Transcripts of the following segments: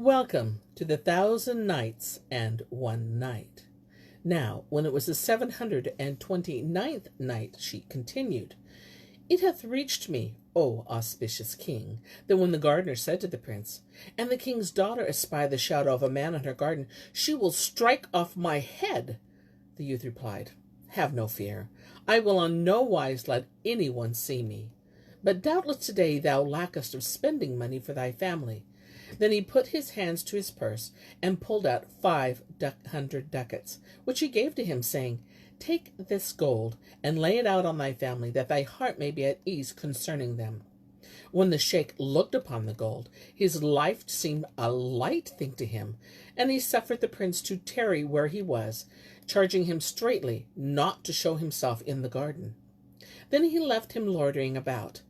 Welcome to the 1000 Nights and 1 Night. Now, when it was the 729th night, she continued, It hath reached me, O auspicious king, that when the gardener said to the prince, And the king's daughter espy the shadow of a man in her garden, she will strike off my head. The youth replied, Have no fear. I will on no wise let any one see me. But doubtless today thou lackest of spending money for thy family. Then he put his hands to his purse and pulled out 500 ducats, which he gave to him, saying, Take this gold and lay it out on thy family, that thy heart may be at ease concerning them. When the sheikh looked upon the gold, his life seemed a light thing to him, and he suffered the prince to tarry where he was, charging him straitly not to show himself in the garden. Then he left him loitering about.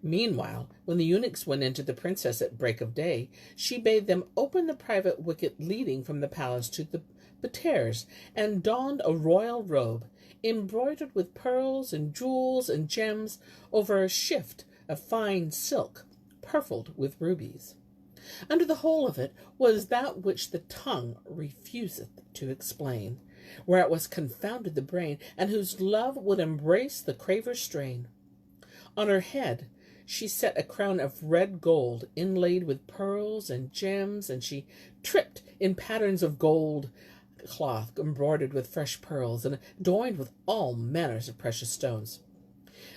Meanwhile, when the eunuchs went in to the princess at break of day, she bade them open the private wicket leading from the palace to the parterres, and donned a royal robe, embroidered with pearls and jewels and gems, over a shift of fine silk, purfled with rubies. Under the whole of it was that which the tongue refuseth to explain, where it was confounded the brain, and whose love would embrace the craver's strain. On her head she set a crown of red gold, inlaid with pearls and gems, and she tripped in patterns of gold cloth, embroidered with fresh pearls, and adorned with all manners of precious stones.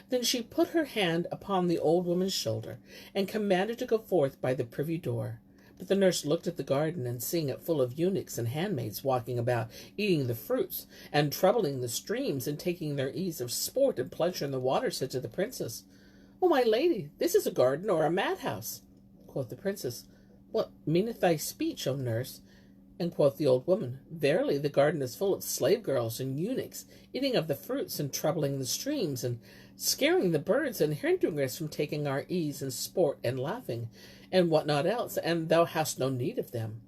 Then she put her hand upon the old woman's shoulder, and commanded to go forth by the privy door. But the nurse looked at the garden, and seeing it full of eunuchs and handmaids walking about, eating the fruits, and troubling the streams, and taking their ease of sport and pleasure in the water, said to the princess, O my lady, this is a garden or a madhouse. Quoth the princess, What meaneth thy speech, O nurse? And quoth the old woman, Verily, the garden is full of slave girls and eunuchs, eating of the fruits, and troubling the streams, and scaring the birds, and hindering us from taking our ease, and sport, and laughing, and what not else, and thou hast no need of them.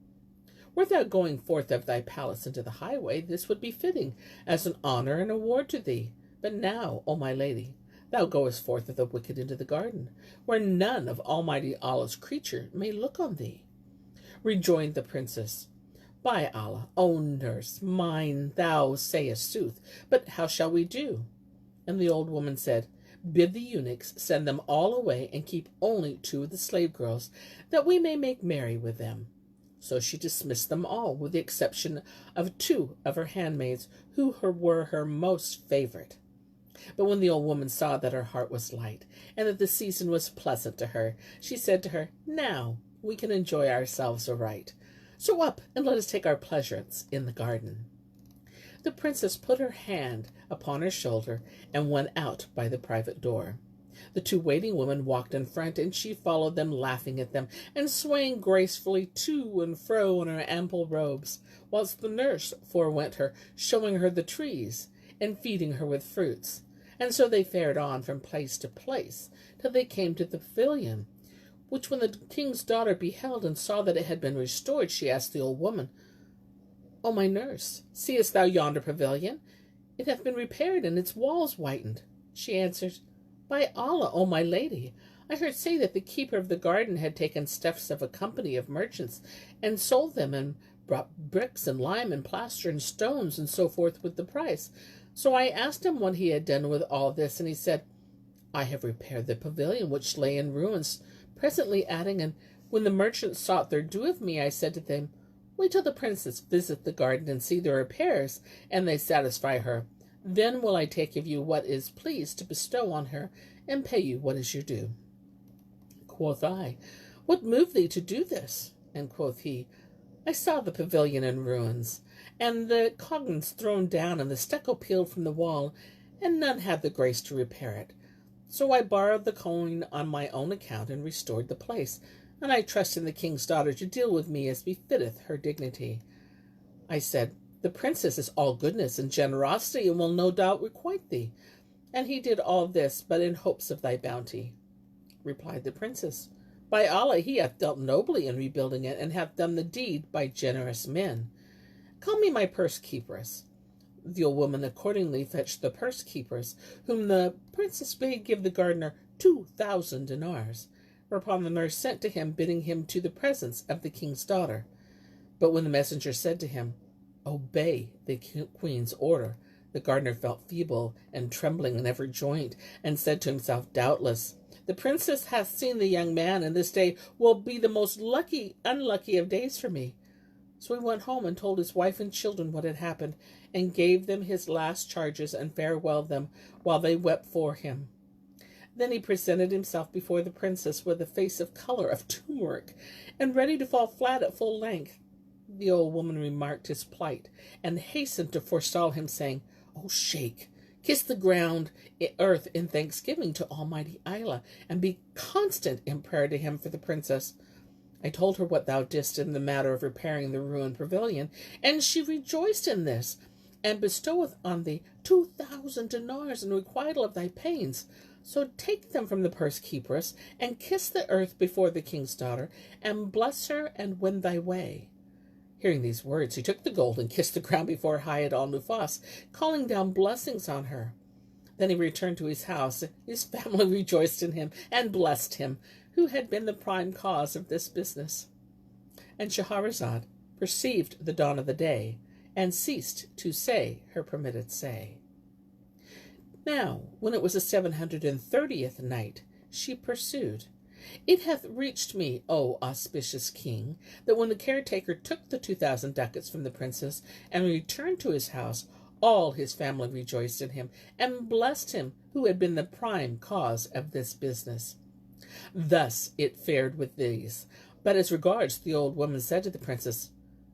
Wert thou going forth of thy palace into the highway, this would be fitting, as an honour and award to thee. But now, O my lady, thou goest forth of the wicket into the garden, where none of Almighty Allah's creature may look on thee. Rejoined the princess, By Allah, O nurse mine, thou sayest sooth, but how shall we do? And the old woman said, Bid the eunuchs send them all away, and keep only 2 of the slave girls, that we may make merry with them. So she dismissed them all, with the exception of 2 of her handmaids, who were her most favorite. But when the old woman saw that her heart was light, and that the season was pleasant to her, she said to her, Now we can enjoy ourselves aright. So up, and let us take our pleasures in the garden. The princess put her hand upon her shoulder, and went out by the private door. The 2 waiting women walked in front, and she followed them, laughing at them, and swaying gracefully to and fro in her ample robes, whilst the nurse forewent her, showing her the trees, and feeding her with fruits. And so they fared on from place to place, till they came to the pavilion, which when the king's daughter beheld and saw that it had been restored, she asked the old woman, O my nurse, seest thou yonder pavilion? It hath been repaired, and its walls whitened. She answered, By Allah, O my lady, I heard say that the keeper of the garden had taken stuffs of a company of merchants, and sold them, and brought bricks and lime and plaster and stones and so forth with the price. So I asked him what he had done with all this, and he said, I have repaired the pavilion which lay in ruins, presently adding, and when the merchants sought their due of me, I said to them, Wait till the princess visit the garden and see the repairs, and they satisfy her. Then will I take of you what is pleased to bestow on her, and pay you what is your due. Quoth I, What moved thee to do this? And quoth he, I saw the pavilion in ruins, and the coggins thrown down, and the stucco peeled from the wall, and none had the grace to repair it. So I borrowed the coin on my own account, and restored the place, and I trust in the king's daughter to deal with me as befitteth her dignity. I said, The princess is all goodness and generosity, and will no doubt requite thee. And he did all this but in hopes of thy bounty. Replied the princess, By Allah, he hath dealt nobly in rebuilding it, and hath done the deed by generous men. Call me my purse-keeperess. The old woman accordingly fetched the purse-keepers, whom the princess bade give the gardener 2,000 dinars. Whereupon the nurse sent to him, bidding him to the presence of the king's daughter. But when the messenger said to him, "Obey the queen's order," the gardener felt feeble and trembling in every joint, and said to himself, "Doubtless the princess hath seen the young man, and this day will be the most unlucky of days for me." So he went home and told his wife and children what had happened, and gave them his last charges and farewelled them while they wept for him. Then he presented himself before the princess with a face of color of turmeric, and ready to fall flat at full length. The old woman remarked his plight, and hastened to forestall him, saying, "O Sheikh, kiss the ground, earth, in thanksgiving to Almighty Allah, and be constant in prayer to him for the princess." I told her what thou didst in the matter of repairing the ruined pavilion, and she rejoiced in this, and bestoweth on thee 2,000 dinars in requital of thy pains. So take them from the purse keeperess, and kiss the earth before the king's daughter, and bless her, and wend thy way. Hearing these words, he took the gold and kissed the ground before Hayat Al-Nufus, calling down blessings on her. Then he returned to his house. His family rejoiced in him and blessed him, who had been the prime cause of this business. And Shahrazad perceived the dawn of the day, and ceased to say her permitted say. Now, when it was the 730th night, she pursued, "It hath reached me, O auspicious king, that when the caretaker took the 2,000 ducats from the princess and returned to his house, all his family rejoiced in him, and blessed him who had been the prime cause of this business. Thus it fared with these. But as regards the old woman said to the princess,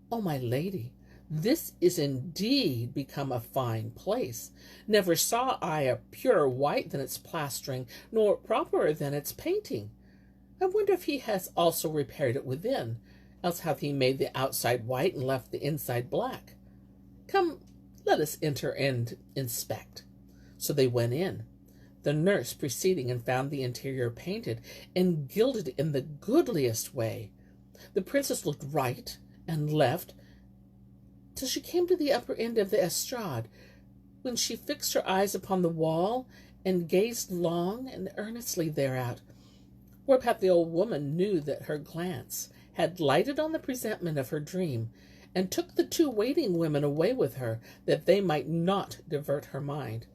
"O my lady, this is indeed become a fine place. Never saw I a purer white than its plastering, nor properer than its painting. I wonder if he has also repaired it within, else hath he made the outside white and left the inside black. Come, let us enter and inspect." So they went in, the nurse preceding, and found the interior painted and gilded in the goodliest way. The princess looked right and left till she came to the upper end of the estrade, when she fixed her eyes upon the wall and gazed long and earnestly thereat. Whereupon the old woman knew that her glance had lighted on the presentment of her dream, and took the 2 waiting women away with her, that they might not divert her mind.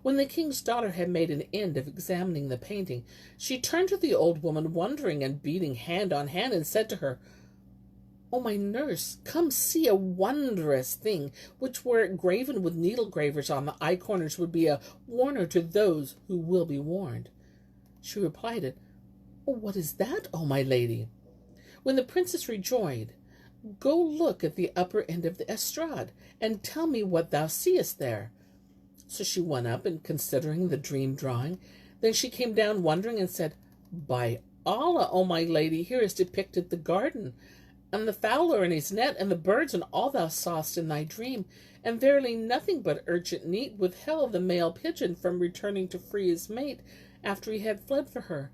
When the king's daughter had made an end of examining the painting, she turned to the old woman, wondering and beating hand on hand, and said to her, "O my nurse, come see a wondrous thing, which were it graven with needle gravers on the eye corners would be a warner to those who will be warned." She replied, "Oh, what is that, O my lady?" When the princess rejoined, "Go look at the upper end of the estrade, and tell me what thou seest there." So she went up, and considering the dream drawing, then she came down wondering, and said, "By Allah, O my lady, here is depicted the garden, and the fowler in his net, and the birds, and all thou sawest in thy dream, and verily nothing but urgent need withheld the male pigeon from returning to free his mate after he had fled for her.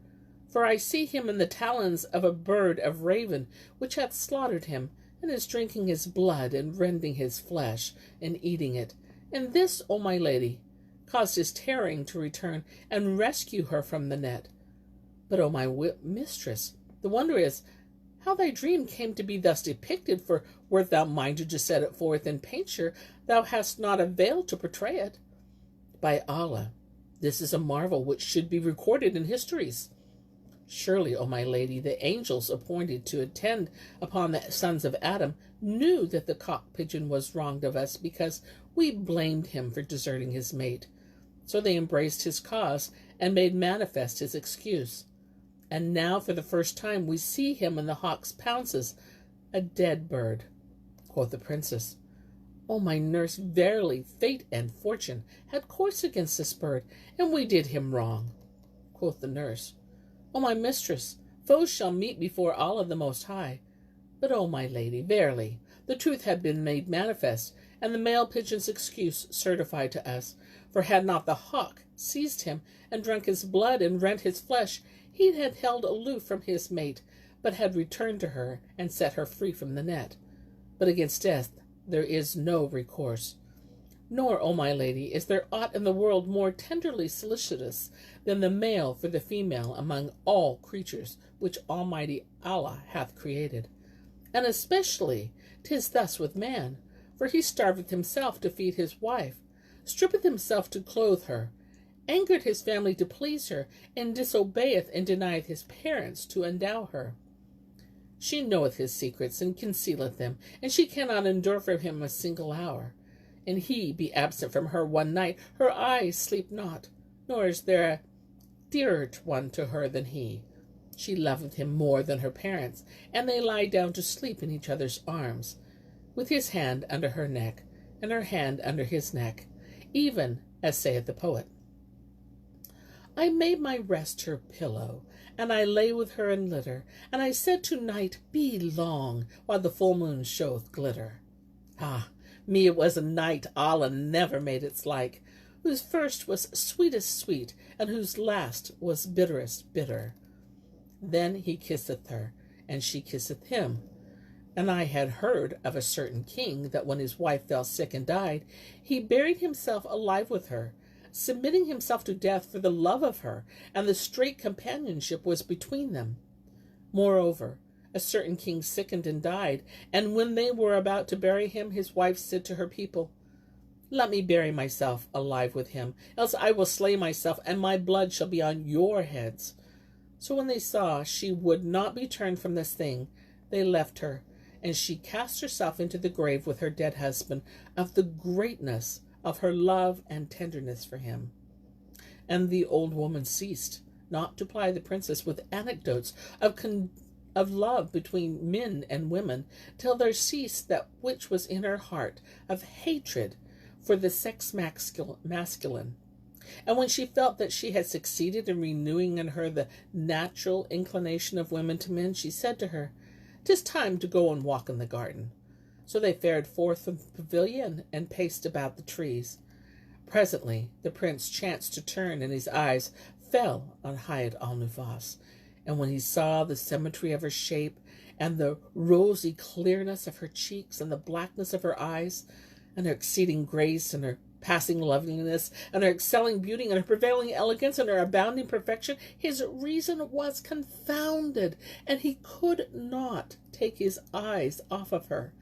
For I see him in the talons of a bird of raven, which hath slaughtered him, and is drinking his blood, and rending his flesh, and eating it. And this, O my lady, caused his tearing to return, and rescue her from the net. But, O my mistress, the wonder is, how thy dream came to be thus depicted, for wert thou minded to set it forth in painture, thou hast not availed to portray it. By Allah, this is a marvel which should be recorded in histories. Surely, O my lady, the angels appointed to attend upon the sons of Adam knew that the cock pigeon was wronged of us, because we blamed him for deserting his mate. So they embraced his cause, and made manifest his excuse. And now for the first time we see him in the hawk's pounces, a dead bird." Quoth the princess, "O my nurse, verily fate and fortune had course against this bird, and we did him wrong." Quoth the nurse, "O my mistress, foes shall meet before Allah the Most High. But, O my lady, verily, the truth had been made manifest, and the male pigeon's excuse certified to us. For had not the hawk seized him, and drunk his blood, and rent his flesh, he had held aloof from his mate, but had returned to her, and set her free from the net. But against death there is no recourse. Nor, O my lady, is there aught in the world more tenderly solicitous than the male for the female among all creatures which Almighty Allah hath created. And especially 'tis thus with man, for he starveth himself to feed his wife, strippeth himself to clothe her, angered his family to please her, and disobeyeth and denieth his parents to endow her. She knoweth his secrets, and concealeth them, and she cannot endure from him a single hour. And he be absent from her one night, her eyes sleep not, nor is there a dearer one to her than he. She loveth him more than her parents, and they lie down to sleep in each other's arms, with his hand under her neck, and her hand under his neck, even as saith the poet. I made my rest her pillow, and I lay with her in litter, and I said to night, be long, while the full moon showeth glitter. Ah, me it was a night Allah never made its like, whose first was sweetest sweet, and whose last was bitterest bitter. Then he kisseth her, and she kisseth him. And I had heard of a certain king that when his wife fell sick and died, he buried himself alive with her, submitting himself to death for the love of her, and the strait companionship was between them. Moreover, a certain king sickened and died, and when they were about to bury him, his wife said to her people, let me bury myself alive with him, else I will slay myself, and my blood shall be on your heads. So when they saw she would not be turned from this thing, they left her, and she cast herself into the grave with her dead husband, of the greatness of her love and tenderness for him. And the old woman ceased not to ply the princess with anecdotes of love between men and women, till there ceased that which was in her heart of hatred for the sex masculine. And when she felt that she had succeeded in renewing in her the natural inclination of women to men, she said to her, 'Tis time to go and walk in the garden. So they fared forth from the pavilion and paced about the trees. Presently the prince chanced to turn, and his eyes fell on Hayat Al-Nufus. And when he saw the symmetry of her shape, and the rosy clearness of her cheeks, and the blackness of her eyes, and her exceeding grace, and her passing loveliness, and her excelling beauty, and her prevailing elegance, and her abounding perfection, his reason was confounded, and he could not take his eyes off of her.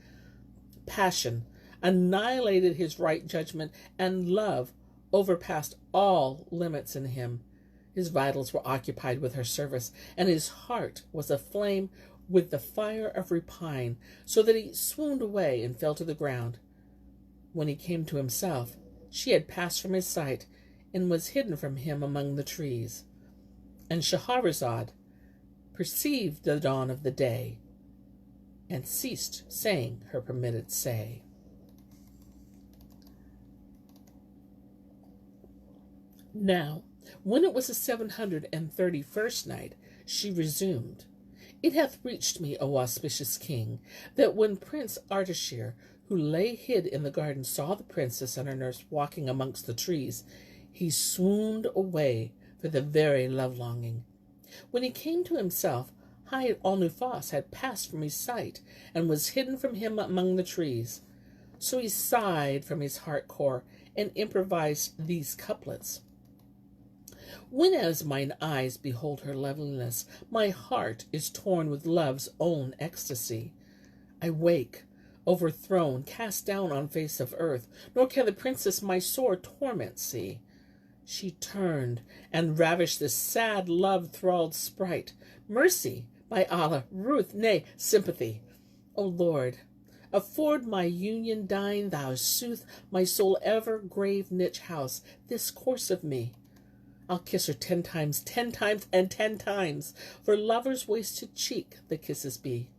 Passion annihilated his right judgment, and love overpassed all limits in him. His vitals were occupied with her service, and his heart was aflame with the fire of rapine, so that he swooned away and fell to the ground. When he came to himself, she had passed from his sight, and was hidden from him among the trees. And Shahrazad perceived the dawn of the day, and ceased saying her permitted say. Now, when it was the 731st night, she resumed, It hath reached me, O auspicious king, that when Prince Ardashir, who lay hid in the garden, saw the princess and her nurse walking amongst the trees, he swooned away for the very love-longing. When he came to himself, Hayat Al-Nufus had passed from his sight, and was hidden from him among the trees. So he sighed from his heart core, and improvised these couplets. Whenas mine eyes behold her loveliness, my heart is torn with love's own ecstasy. I wake, overthrown, cast down on face of earth, nor can the princess my sore torment see. She turned and ravished the sad love-thralled sprite. Mercy, by Allah, ruth, nay, sympathy. O Lord, afford my union dying, thou sooth my soul ever grave niche house, this course of me. I'll kiss her 10 times, 10 times, and 10 times, for lovers' wasted cheek the kisses be.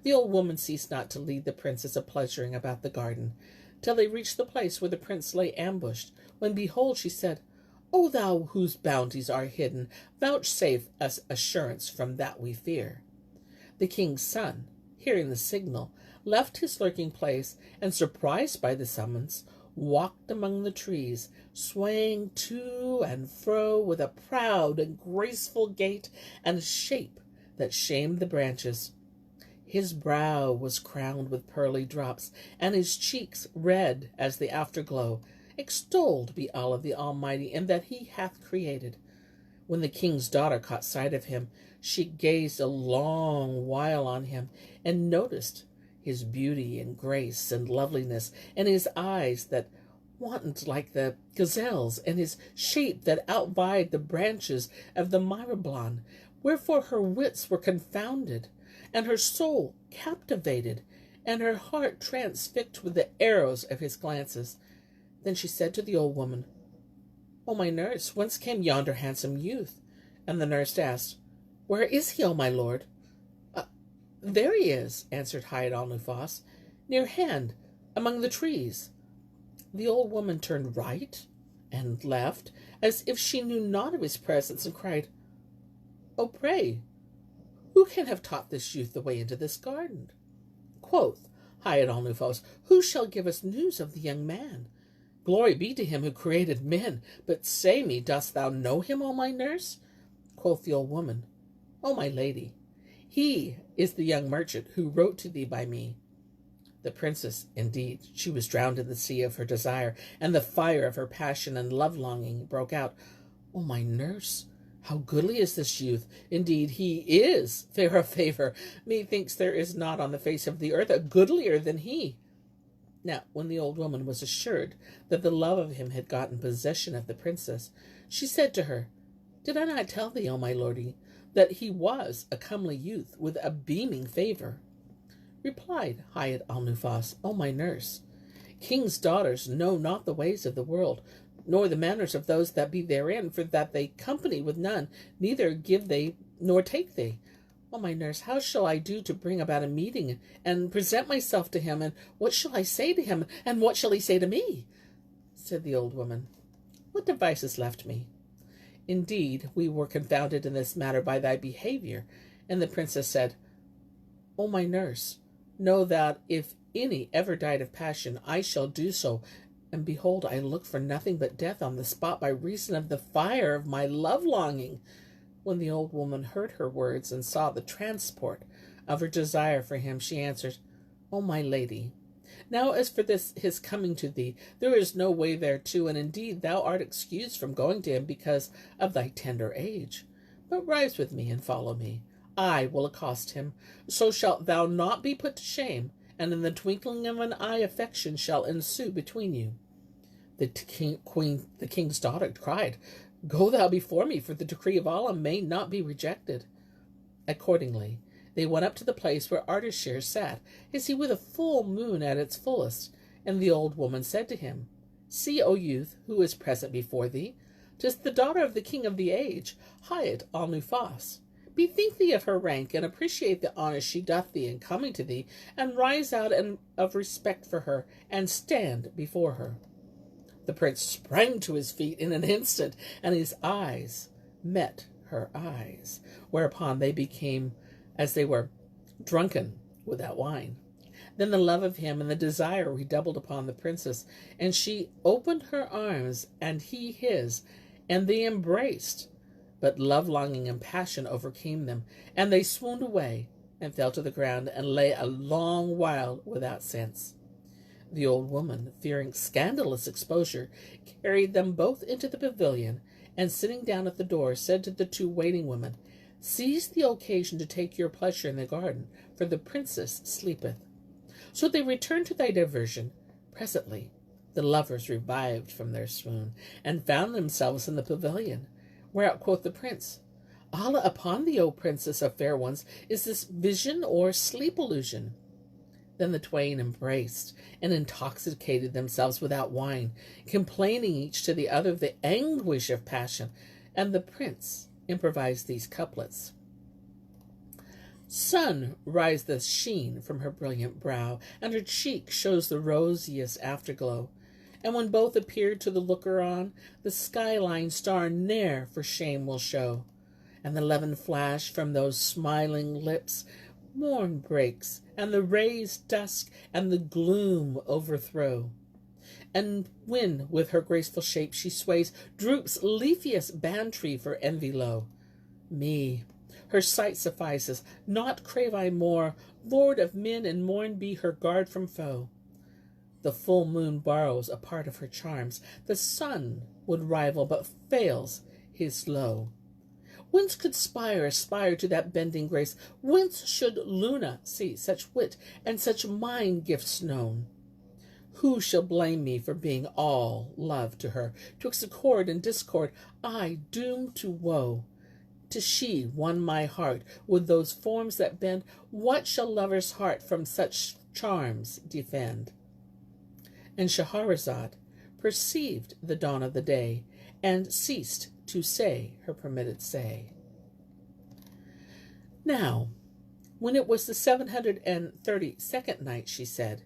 The old woman ceased not to lead the princess a-pleasuring about the garden, till they reached the place where the prince lay ambushed, when behold, she said, O thou whose bounties are hidden, vouchsafe us assurance from that we fear. The king's son, hearing the signal, left his lurking place, and surprised by the summons, walked among the trees, swaying to and fro with a proud and graceful gait and shape that shamed the branches. His brow was crowned with pearly drops, and his cheeks red as the afterglow. Extolled be Allah the Almighty, in that he hath created. When the king's daughter caught sight of him, she gazed a long while on him, and noticed his beauty and grace and loveliness, and his eyes that wantoned like the gazelle's, and his shape that outvied the branches of the myrobalan, wherefore her wits were confounded, and her soul captivated, and her heart transfixed with the arrows of his glances. Then she said to the old woman, "O my nurse, whence came yonder handsome youth?" And the nurse asked, "Where is he, O my lord?" "There he is," answered Hayat Al-Nufus, "near hand, among the trees." The old woman turned right and left, as if she knew not of his presence, and cried, "O pray, who can have taught this youth the way into this garden?" Quoth Hayat Al-Nufus, "Who shall give us news of the young man? Glory be to him who created men. But say me, dost thou know him, O my nurse?" Quoth the old woman, "O my lady, he is the young merchant who wrote to thee by me." The princess, indeed, she was drowned in the sea of her desire, and the fire of her passion and love-longing broke out. "O my nurse, how goodly is this youth! Indeed, he is fair of favour. Methinks there is not on the face of the earth a goodlier than he." Now, when the old woman was assured that the love of him had gotten possession of the princess, she said to her, "Did I not tell thee, O my lordie, that he was a comely youth with a beaming favour?" Replied Hayat Al-Nufus, "O my nurse, kings' daughters know not the ways of the world, nor the manners of those that be therein, for that they company with none, neither give they nor take they. O my nurse, how shall I do to bring about a meeting, and present myself to him, and what shall I say to him, and what shall he say to me?" Said the old woman, "What device is left me? Indeed, we were confounded in this matter by thy behaviour." And the princess said, "O my nurse, know that if any ever died of passion, I shall do so, and behold, I look for nothing but death on the spot by reason of the fire of my love-longing." When the old woman heard her words and saw the transport of her desire for him, she answered, "O my lady, now as for this his coming to thee, there is no way thereto, and indeed thou art excused from going to him because of thy tender age. But rise with me and follow me. I will accost him, so shalt thou not be put to shame, and in the twinkling of an eye affection shall ensue between you." The king's daughter cried, "Go thou before me, for the decree of Allah may not be rejected." Accordingly, they went up to the place where Ardashir sat, as he with a full moon at its fullest, and the old woman said to him, "See, O youth, who is present before thee. 'Tis the daughter of the king of the age, Hayat Al-Nufus. Bethink thee of her rank, and appreciate the honour she doth thee in coming to thee, and rise out of respect for her, and stand before her." The prince sprang to his feet in an instant, and his eyes met her eyes, whereupon they became as they were drunken with that wine. Then the love of him and the desire redoubled upon the princess, and she opened her arms, and he his, and they embraced. But love-longing and passion overcame them, and they swooned away, and fell to the ground, and lay a long while without sense. The old woman, fearing scandalous exposure, carried them both into the pavilion, and sitting down at the door, said to the two waiting women, "Seize the occasion to take your pleasure in the garden, for the princess sleepeth." So they returned to their diversion. Presently the lovers revived from their swoon, and found themselves in the pavilion. Whereat quoth the prince, "Allah upon thee, O princess of fair ones, is this vision or sleep illusion?" Then the twain embraced, and intoxicated themselves without wine, complaining each to the other of the anguish of passion, and the prince improvised these couplets. Sun riseth sheen from her brilliant brow, and her cheek shows the rosiest afterglow. And when both appeared to the looker on, the skyline star ne'er for shame will show. And the levin flash from those smiling lips, morn breaks, and the rays dusk and the gloom overthrow. And when with her graceful shape she sways, droops leafiest ban-tree for envy low. Me, her sight suffices, naught crave I more, Lord of men and morn be her guard from foe. The full moon borrows a part of her charms. The sun would rival, but fails his low. Whence could Spire aspire to that bending grace? Whence should Luna see such wit and such mind gifts known? Who shall blame me for being all love to her? Twixt accord and discord, I doomed to woe. To she won my heart with those forms that bend. What shall lover's heart from such charms defend? And Shahrazad perceived the dawn of the day, and ceased to say her permitted say. Now, when it was the 732nd night, she said,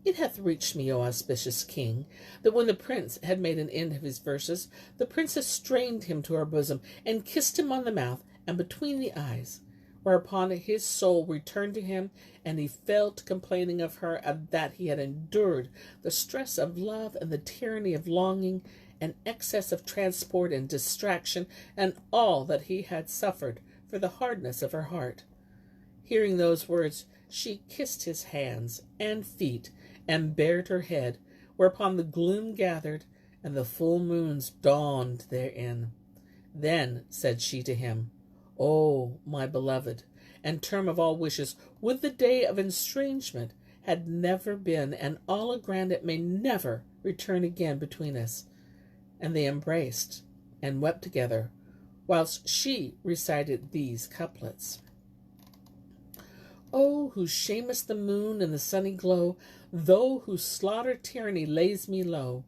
It hath reached me, O auspicious king, that when the prince had made an end of his verses, the princess strained him to her bosom, and kissed him on the mouth and between the eyes, whereupon his soul returned to him, and he fell to complaining of her, of that he had endured the stress of love and the tyranny of longing, and excess of transport and distraction, and all that he had suffered for the hardness of her heart. Hearing those words, she kissed his hands and feet, and bared her head, whereupon the gloom gathered, and the full moons dawned therein. Then said she to him, O my beloved, and term of all wishes, would the day of estrangement had never been, and Allah grant it may never return again between us. And they embraced and wept together, whilst she recited these couplets. O who shamest the moon in the sunny glow, thou whose slaughter tyranny lays me low,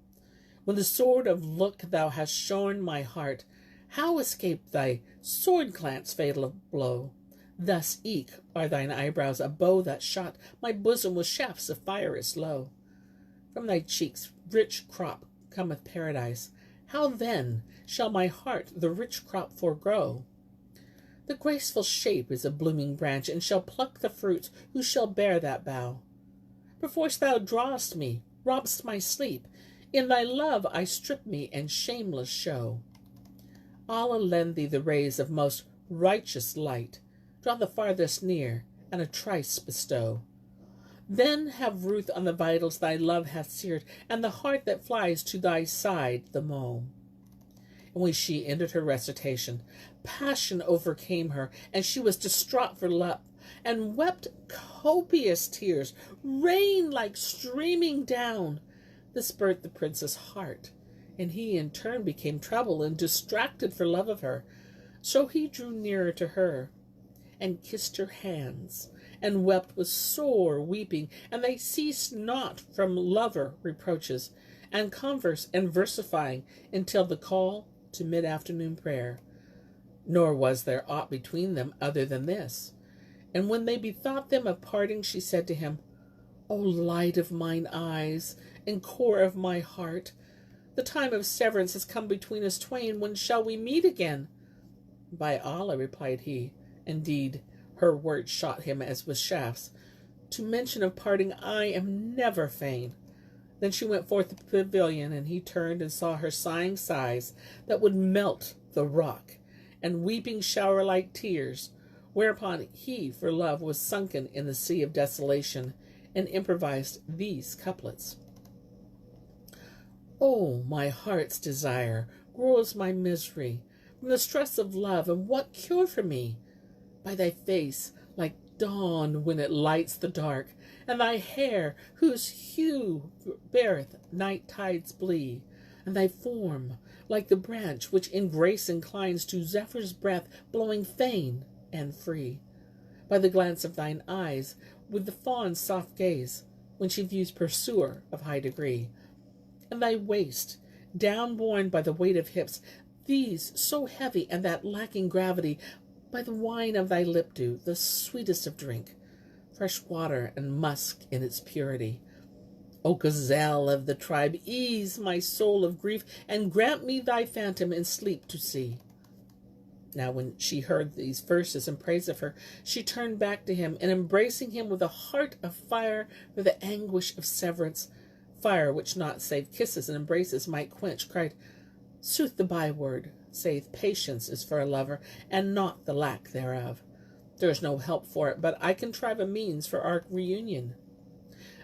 when the sword of look thou hast shorn my heart, how escaped thy sword glance fatal of blow? Thus eke are thine eyebrows a bow that shot my bosom with shafts of fire as low. From thy cheeks rich crop cometh paradise. How then shall my heart the rich crop foregrow? The graceful shape is a blooming branch, and shall pluck the fruits who shall bear that bough. Perforce thou drawest me, robb'st my sleep. In thy love I strip me and shameless show. Allah lend thee the rays of most righteous light. Draw the farthest near, and a trice bestow. Then have ruth on the vitals thy love hath seared, and the heart that flies to thy side the moe. And when she ended her recitation, passion overcame her, and she was distraught for love, and wept copious tears, rain like streaming down. This burnt the prince's heart, and he in turn became troubled and distracted for love of her. So he drew nearer to her, and kissed her hands, and wept with sore weeping, and they ceased not from lover reproaches, and converse and versifying, until the call to mid-afternoon prayer. Nor was there aught between them other than this. And when they bethought them of parting, she said to him, O light of mine eyes, and core of my heart, the time of severance has come between us twain. When shall we meet again? By Allah, replied he, indeed, her words shot him as with shafts. To mention of parting I am never fain. Then she went forth to the pavilion, and he turned and saw her sighing sighs that would melt the rock, and weeping shower-like tears, whereupon he for love was sunken in the sea of desolation, and improvised these couplets. O my heart's desire, grows my misery from the stress of love, and what cure for me? By thy face, like dawn when it lights the dark, and thy hair, whose hue beareth night tide's blee, and thy form, like the branch which in grace inclines to Zephyr's breath, blowing fain and free. By the glance of thine eyes, with the fawn's soft gaze, when she views pursuer of high degree, and thy waist, downborne by the weight of hips, these so heavy, and that lacking gravity, by the wine of thy lip dew, the sweetest of drink, fresh water and musk in its purity. O gazelle of the tribe, ease my soul of grief, and grant me thy phantom in sleep to see. Now when she heard these verses in praise of her, she turned back to him, and embracing him with a heart of fire for the anguish of severance, fire which naught save kisses and embraces might quench, cried, Sooth the byword saith patience is for a lover, and not the lack thereof. There is no help for it, but I contrive a means for our reunion."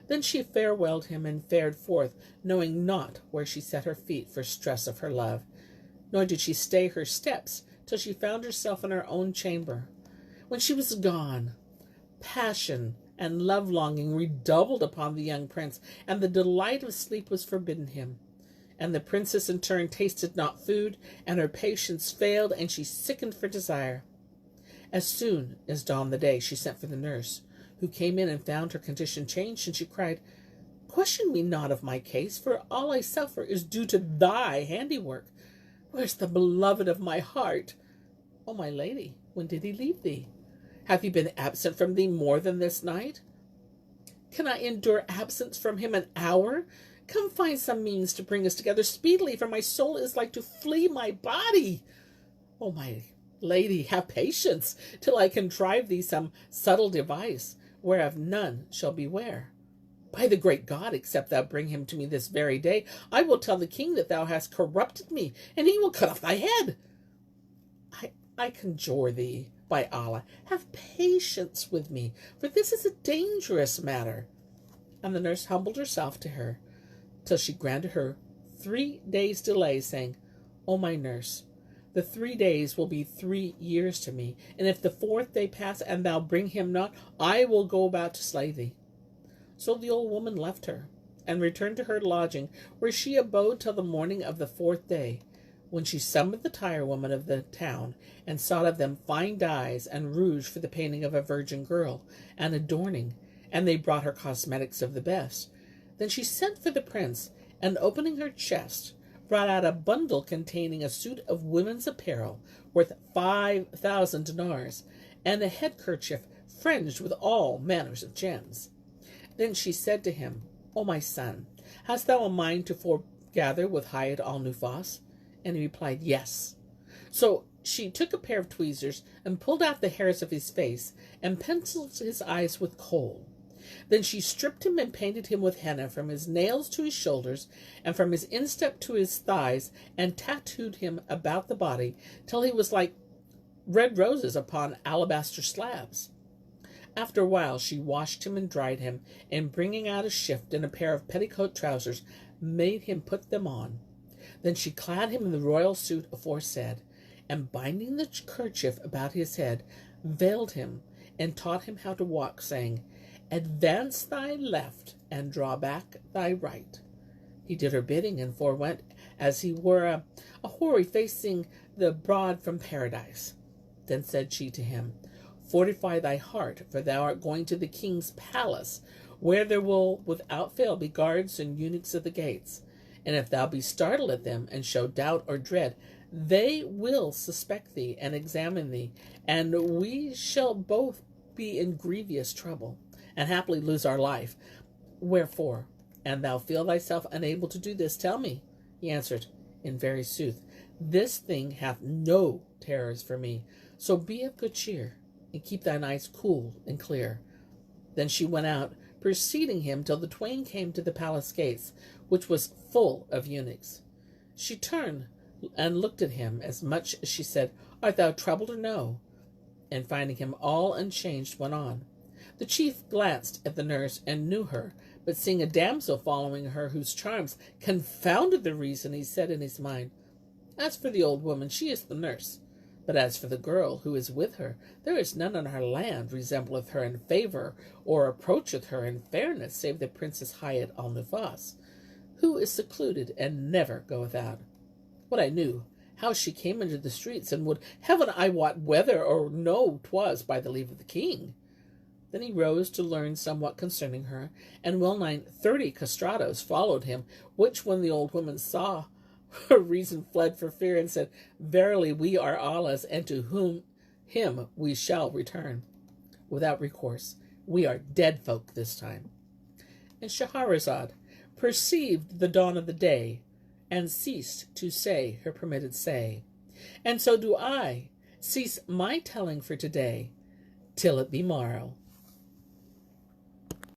Then she farewelled him and fared forth, knowing not where she set her feet for stress of her love. Nor did she stay her steps till she found herself in her own chamber. When she was gone, passion and love-longing redoubled upon the young prince, and the delight of sleep was forbidden him. And the princess in turn tasted not food, and her patience failed, and she sickened for desire. As soon as dawned the day, she sent for the nurse, who came in and found her condition changed, and she cried, "Question me not of my case, for all I suffer is due to thy handiwork. Where's the beloved of my heart? O my lady, when did he leave thee? Hath he been absent from thee more than this night? Can I endure absence from him an hour? Come find some means to bring us together speedily, for my soul is like to flee my body. O my lady, have patience, till I contrive thee some subtle device, whereof none shall beware. By the great God, except thou bring him to me this very day, I will tell the king that thou hast corrupted me, and he will cut off thy head. I conjure thee, by Allah, have patience with me, for this is a dangerous matter." And the nurse humbled herself to her, till she granted her 3 days' delay, saying, "O my nurse, the 3 days will be 3 years to me, and if the 4th day pass and thou bring him not, I will go about to slay thee." So the old woman left her, and returned to her lodging, where she abode till the morning of the 4th day, when she summoned the tirewomen of the town, and sought of them fine dyes and rouge for the painting of a virgin girl, and adorning, and they brought her cosmetics of the best. Then she sent for the prince, and opening her chest, brought out a bundle containing a suit of women's apparel, worth 5,000 dinars, and a head-kerchief fringed with all manners of gems. Then she said to him, "O my son, hast thou a mind to foregather with Hayat Al-Nufus?" And he replied, "Yes." So she took a pair of tweezers, and pulled out the hairs of his face, and penciled his eyes with kohl. Then she stripped him and painted him with henna from his nails to his shoulders, and from his instep to his thighs, and tattooed him about the body, till he was like red roses upon alabaster slabs. After a while she washed him and dried him, and bringing out a shift and a pair of petticoat trousers, made him put them on. Then she clad him in the royal suit aforesaid, and binding the kerchief about his head, veiled him, and taught him how to walk, saying, "Advance thy left, and draw back thy right." He did her bidding, and forewent as he were a houri facing the broad from paradise. Then said she to him, "Fortify thy heart, for thou art going to the king's palace, where there will without fail be guards and eunuchs at the gates. And if thou be startled at them, and show doubt or dread, they will suspect thee, and examine thee, and we shall both be in grievous trouble, and happily lose our life. Wherefore, an thou feel thyself unable to do this, tell me." He answered, "In very sooth, this thing hath no terrors for me, so be of good cheer, and keep thine eyes cool and clear." Then she went out, preceding him till the twain came to the palace gates, which was full of eunuchs. She turned and looked at him, as much as she said, "Art thou troubled or no?" And finding him all unchanged, went on. The chief glanced at the nurse and knew her, but seeing a damsel following her whose charms confounded the reason, he said in his mind, "As for the old woman, she is the nurse. But as for the girl who is with her, there is none in her land resembleth her in favour, or approacheth her in fairness, save the Princess Hayat Al-Nufus, who is secluded and never goeth out. Would I knew how she came into the streets, and would heaven I wot whether or no 'twas by the leave of the king." Then he rose to learn somewhat concerning her, and well nigh 30 castratos followed him, which when the old woman saw, her reason fled for fear, and said, "Verily we are Allah's, and to him we shall return. Without recourse, we are dead folk this time." And Shahrazad perceived the dawn of the day, and ceased to say her permitted say. And so do I cease my telling for today, till it be morrow.